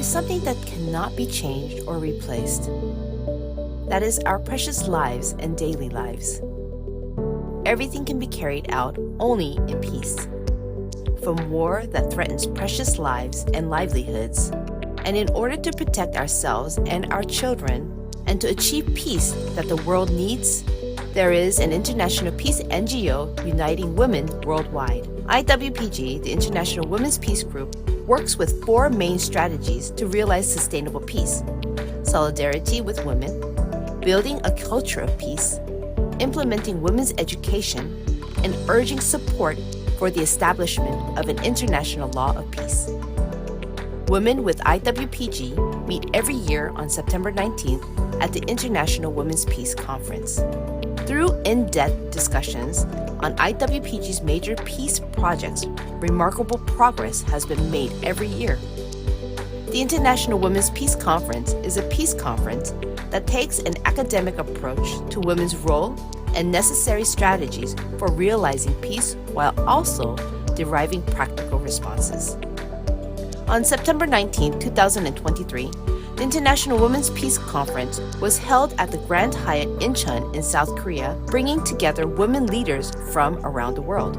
is something that cannot be changed or replaced. That is our precious lives and daily lives. Everything can be carried out only in peace. From war that threatens precious lives and livelihoods, and in order to protect ourselves and our children, and to achieve peace that the world needs, there is an international peace NGO uniting women worldwide. IWPG, the International Women's Peace Group, works with 4 main strategies to realize sustainable peace: solidarity with women, building a culture of peace, implementing women's education, and urging support for the establishment of an international law of peace. Women with IWPG meet every year on September 19th at the International Women's Peace Conference. Through in-depth discussions on IWPG's major peace projects, remarkable progress has been made every year. The International Women's Peace Conference is a peace conference that takes an academic approach to women's role and necessary strategies for realizing peace while also deriving practical responses. On September 19, 2023, the International Women's Peace Conference was held at the Grand Hyatt Incheon in South Korea, bringing together women leaders from around the world.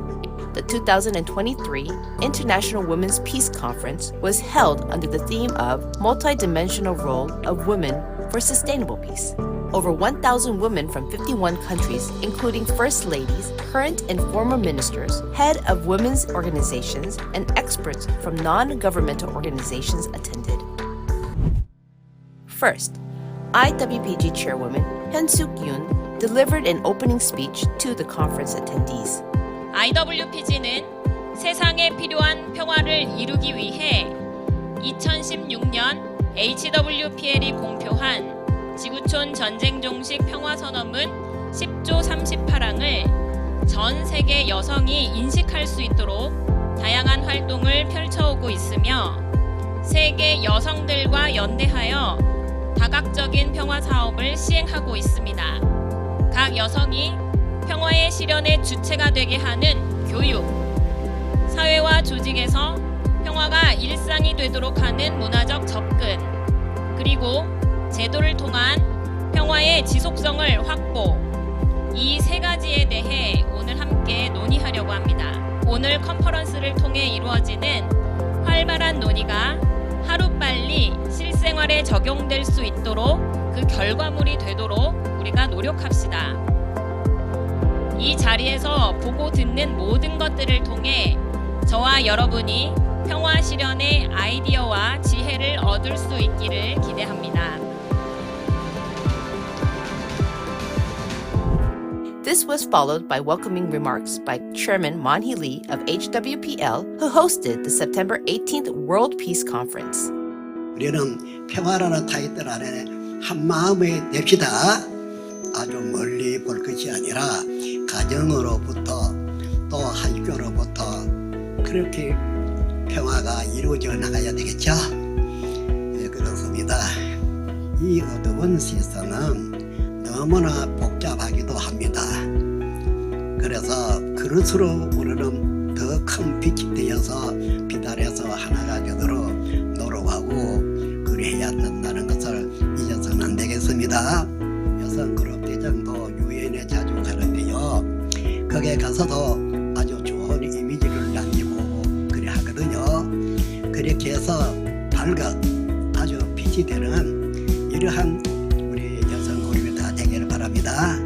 The 2023 International Women's Peace Conference was held under the theme of Multidimensional Role of Women for Sustainable Peace. Over 1,000 women from 51 countries, including first ladies, current and former ministers, head of women's organizations, and experts from non-governmental organizations attended. First, IWPG Chairwoman Hyun Suk-yoon delivered an opening speech to the conference attendees. IWPG는 세상에 필요한 평화를 이루기 위해 2016년 HWPL이 공표한 지구촌 전쟁 종식 평화선언문 10조 38항을 전 세계 여성이 인식할 수 있도록 다양한 활동을 펼쳐오고 있으며 세계 여성들과 연대하여 다각적인 평화 사업을 시행하고 있습니다. 각 여성이 평화의 실현의 주체가 되게 하는 교육, 사회와 조직에서 평화가 일상이 되도록 하는 문화적 접근, 그리고 제도를 통한 평화의 지속성을 확보, 이 3가지에 대해 오늘 함께 논의하려고 합니다. 오늘 컨퍼런스를 통해 이루어지는 활발한 논의가 하루빨리 실생활에 적용될 수 있도록 그 결과물이 되도록 우리가 노력합시다. 이 자리에서 보고 듣는 모든 것들을 통해 저와 여러분이 평화 실현의 아이디어와 지혜를 얻을 수 있기를 기대합니다. This was followed by welcoming remarks by Chairman Mon-hee Lee of HWPL, who hosted the September 18th World Peace Conference. 우리는 평화라는 타이틀 아래 한 마음에 됩시다. 아주 멀리 볼 것이 아니라 가정으로부터 또 학교로부터 그렇게 평화가 이루어져 나가야 되겠죠. 네, 그렇습니다. 이 어두운 세상은 너무나 복잡하기도 합니다. 그래서 그릇으로 우리는 더 큰 빛이 되어서 비달에서 하나가 되도록 노력하고 그래야 된다는 것을 잊어서는 안 되겠습니다. 여성그룹 대장도 유엔에 자주 가는데요. 거기에 가서도 아주 좋은 이미지를 남기고 그래 하거든요. 그렇게 해서 밝은 아주 빛이 되는 이러한 우리 여성그룹이 다 되기를 바랍니다.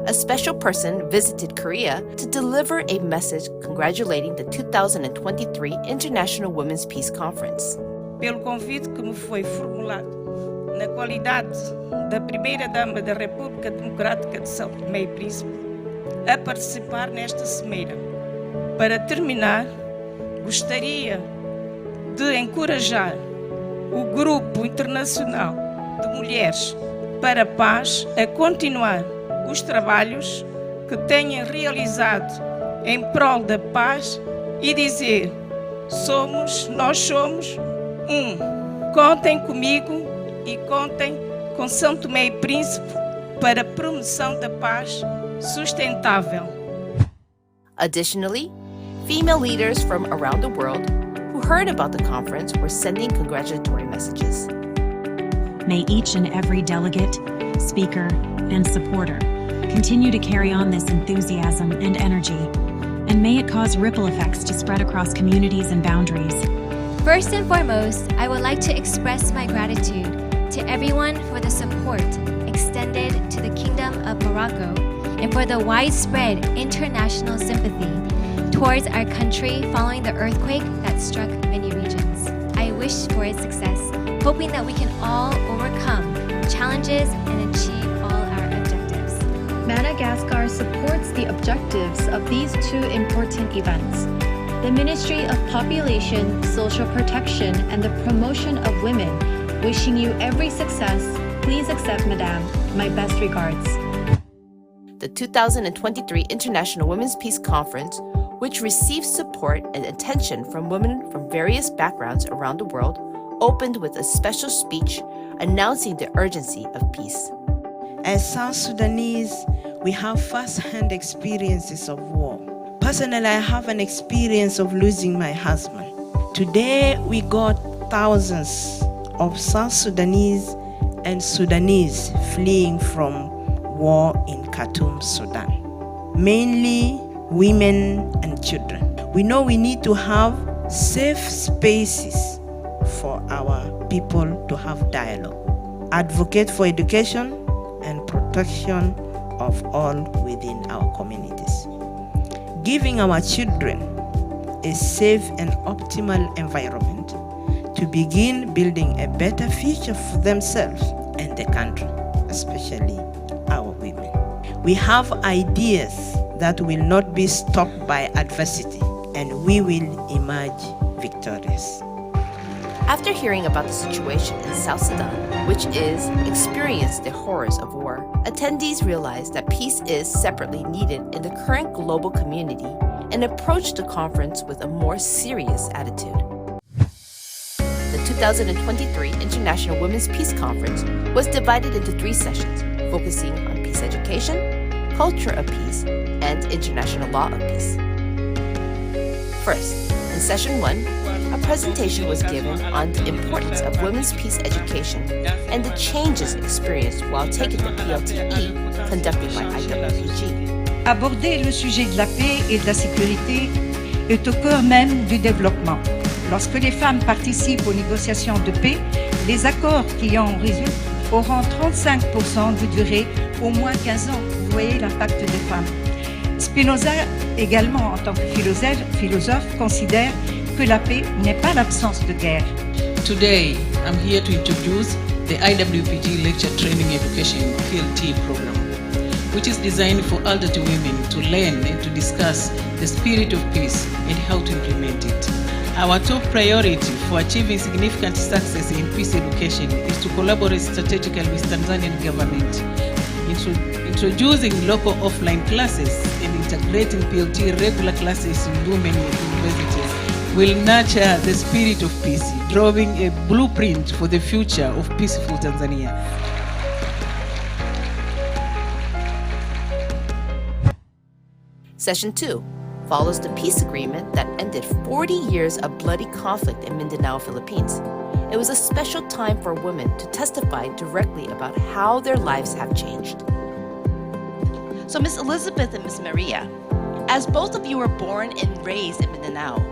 A special person visited Korea to deliver a message congratulating the 2023 International Women's Peace Conference. Pelo convite que me foi formulado na qualidade da Primeira-Dama da República Democrática de São Tomé e Príncipe a participar nesta cimeira. Para terminar, gostaria de encorajar o Grupo Internacional de Mulheres para a Paz a continuar os trabalhos que tenham realizado em prol da paz e dizer: nós somos um. Contem comigo e contem com São Tomé e Príncipe para a promoção da paz sustentável. Additionally, Female leaders from around the world who heard about the conference were sending congratulatory messages. May each and every delegate, speaker, and supporter continue to carry on this enthusiasm and energy, and may it cause ripple effects to spread across communities and boundaries. First and foremost, I would like to express my gratitude to everyone for the support extended to the Kingdom of Morocco and for the widespread international sympathy towards our country following the earthquake that struck many regions. I wish for its success, hoping that we can all overcome challenges and achieve all our objectives. Madagascar supports the objectives of these two important events. The Ministry of Population, Social Protection, and the Promotion of Women, wishing you every success. Please accept, Madame, my best regards. The 2023 International Women's Peace Conference, which received support and attention from women from various backgrounds around the world, opened with a special speech announcing the urgency of peace. As South Sudanese, we have first-hand experiences of war. Personally, I have an experience of losing my husband. Today, we got thousands of South Sudanese and Sudanese fleeing from war in Khartoum, Sudan. Mainly women and children. We know we need to have safe spaces for our people to have dialogue. Advocate for education and protection of all within our communities. Giving our children a safe and optimal environment to begin building a better future for themselves and the country, especially our women. We have ideas that will not be stopped by adversity, and we will emerge victorious. After hearing about the situation in South Sudan, which is experienced the horrors of war, attendees realized that peace is separately needed in the current global community and approached the conference with a more serious attitude. The 2023 International Women's Peace Conference was divided into 3 sessions, focusing on peace education, culture of peace, and international law of peace. First, in session 1, a presentation was given on the importance of women's peace education and the changes experienced while taking the PLTE conducted by IWPG. Aborder le sujet de la paix et de la sécurité est au cœur même du développement. Lorsque les femmes participent aux négociations de paix, les accords qui en résultent auront 35% de durée, au moins 15 ans. Vous voyez l'impact des femmes. Spinoza, également en tant que philosophe, considère que la paix n'est pas l'absence de guerre. Today, I'm here to introduce the IWPG Lecture Training Education PLT program, which is designed for elderly women to learn and to discuss the spirit of peace and how to implement it. Our top priority for achieving significant success in peace education is to collaborate strategically with Tanzanian government, introducing local offline classes and integrating PLT regular classes in women universities will nurture the spirit of peace, drawing a blueprint for the future of peaceful Tanzania. Session 2 follows the peace agreement that ended 40 years of bloody conflict in Mindanao, Philippines. It was a special time for women to testify directly about how their lives have changed. So Miss Elizabeth and Miss Maria, as both of you were born and raised in Mindanao,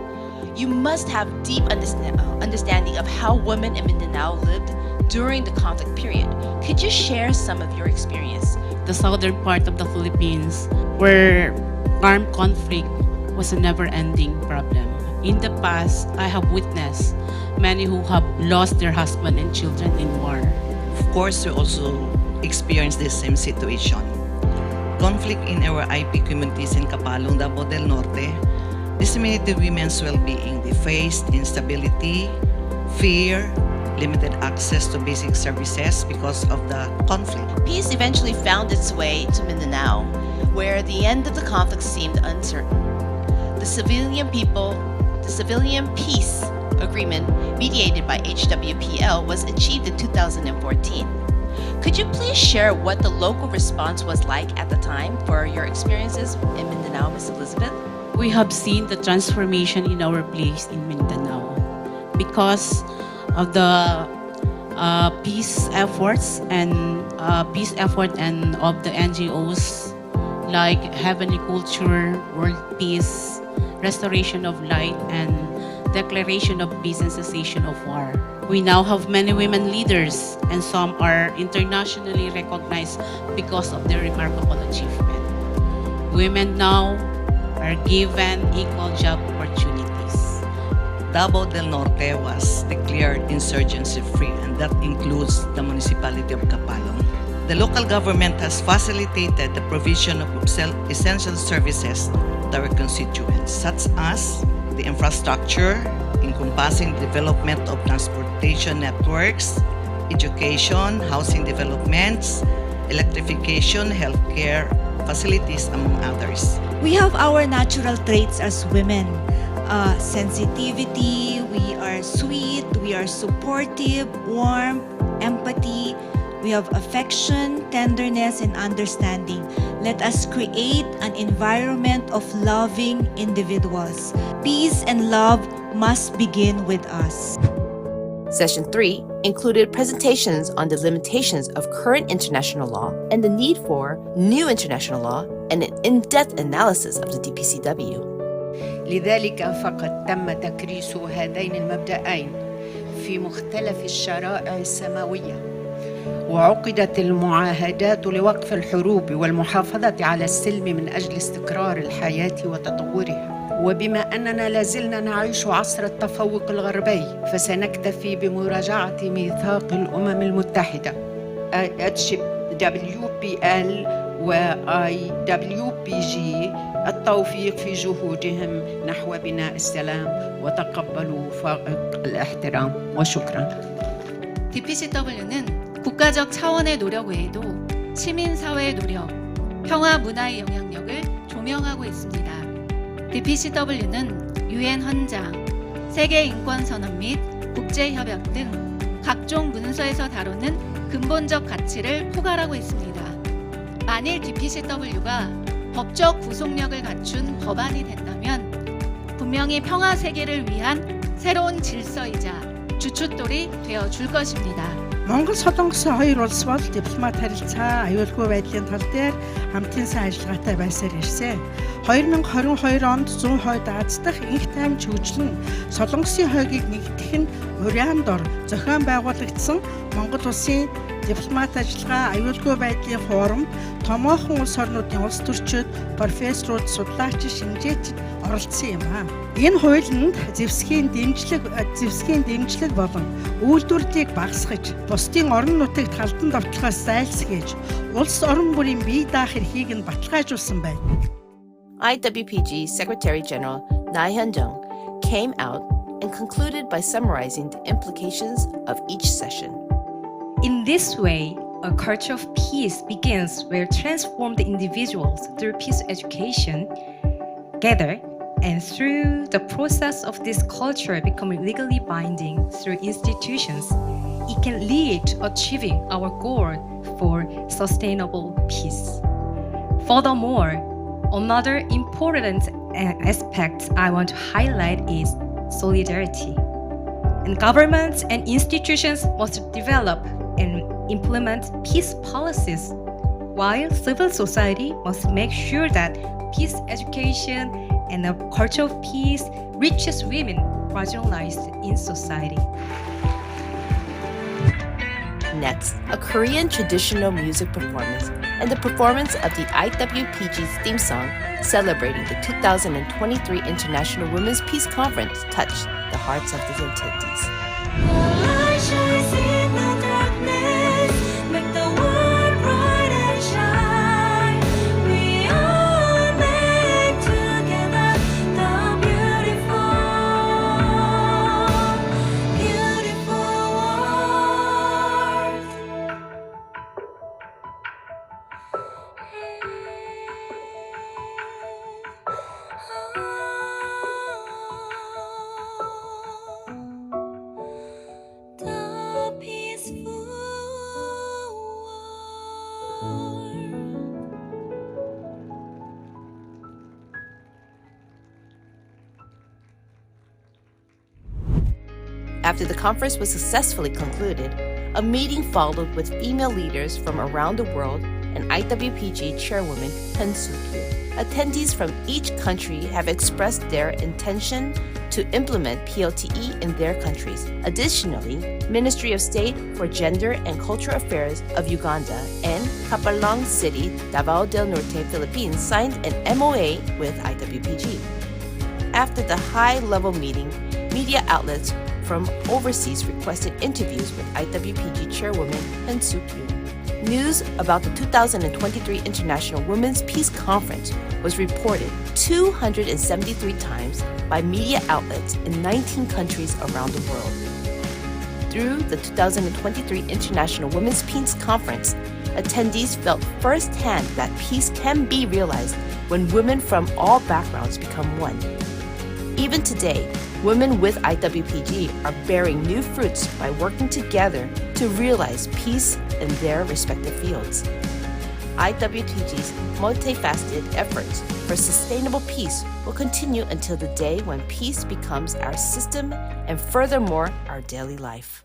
you must have deep understanding of how women in Mindanao lived during the conflict period. Could you share some of your experience? The southern part of the Philippines, where armed conflict was a never-ending problem. In the past, I have witnessed many who have lost their husband and children in war. Of course, we also experienced the same situation. Conflict in our IP communities in Kapalong, Davao del Norte decimated women's well-being. They faced instability, fear, limited access to basic services because of the conflict. Peace eventually found its way to Mindanao, where the end of the conflict seemed uncertain. The civilian peace agreement mediated by HWPL was achieved in 2014. Could you please share what the local response was like at the time for your experiences in Mindanao, Miss Elizabeth? we have seen the transformation in our place in Mindanao because of the peace efforts and of the NGOs like Heavenly Culture, World Peace, Restoration of Light, and Declaration of Peace and Cessation of War. We now have many women leaders, and some are internationally recognized because of their remarkable achievement. Women now are given equal job opportunities. Davao del Norte was declared insurgency-free, and that includes the municipality of Capalong. The local government has facilitated the provision of essential services to our constituents, such as the infrastructure, encompassing development of transportation networks, education, housing developments, electrification, healthcare facilities, among others. We have our natural traits as women. Sensitivity, we are sweet, we are supportive, warm, empathy, we have affection, tenderness, and understanding. Let us create an environment of loving individuals. Peace and love must begin with us. Session 3 included presentations on the limitations of current international law and the need for new international law and an in-depth analysis of the DPCW. لذلك فقد تم تكريس هذين المبدأين في مختلف الشرائع السماوية، وعقدت المعاهدات لوقف الحروب والمحافظة على السلم من أجل استقرار الحياة وتطورها. وبما أننا لازلنا نعيش عصر التفوق الغربي، فسنكتفي بمراجعة ميثاق الأمم المتحدة WPL و IWPG التوفيق في جهودهم نحو بناء السلام وتقبلوا فائق الاحترام. وشكرا. DPCW는 국가적 차원의 노력 외에도 시민사회의 노력, 평화 문화의 영향력을 조명하고 있습니다. DPCW는 UN 헌장, 세계인권선언 및 국제협약 등 각종 문서에서 다루는 근본적 가치를 포괄하고 있습니다. 만일 DPCW가 법적 구속력을 갖춘 법안이 된다면 분명히 평화 세계를 위한 새로운 질서이자 주춧돌이 되어줄 것입니다. Монгол Солонгосын хоёр улс бол дипломат харилцаа, аюулгүй байдлын тал дээр хамтын сайн ажиллагаатай байсаар ирсэн. 2022 онд 100 хой даацдах инх таймж хөгжлөн Солонгосын хойгийг нэгтгэх нь урьяан дор зохион байгуулагдсан Монгол улсын дипломат ажиллагаа, аюулгүй байдлын форумд томоохон улс орнуудын улс төрчид, профессорууд, судлаач, шинжээчид оролцсон юм аа. Энэ хуулинд зэвсгийн дэмжлэг болон үйлдвэрлэлийг багасгаж, бусдын орон нутагт халдан довтлохоос зайлсхийж, улс орон бүрийн бие даах эрхийг нь баталгаажуулсан байна. IWPG Secretary General Na Hyun-jung came out and concluded by summarizing the implications of each session. In this way, a culture of peace begins where transformed individuals through peace education gather, and through the process of this culture becoming legally binding through institutions, it can lead to achieving our goal for sustainable peace. Furthermore, another important aspect I want to highlight is solidarity. And governments and institutions must develop and implement peace policies, while civil society must make sure that peace education and a culture of peace reaches women marginalized in society. Next, a Korean traditional music performance and the performance of the IWPG's theme song celebrating the 2023 International Women's Peace Conference touched the hearts of the attendees. After the conference was successfully concluded, a meeting followed with female leaders from around the world and IWPG chairwoman Han Soo-kyu. Attendees from each country have expressed their intention to implement PLTE in their countries. Additionally, Ministry of State for Gender and Cultural Affairs of Uganda and Kapalong City, Davao del Norte, Philippines signed an MOA with IWPG. After the high-level meeting, media outlets from overseas requested interviews with IWPG chairwoman Han Soo-kyu. News about the 2023 International Women's Peace Conference was reported 273 times by media outlets in 19 countries around the world. Through the 2023 International Women's Peace Conference, attendees felt firsthand that peace can be realized when women from all backgrounds become one. Even today, women with IWPG are bearing new fruits by working together to realize peace in their respective fields. IWPG's multifaceted efforts for sustainable peace will continue until the day when peace becomes our system and furthermore our daily life.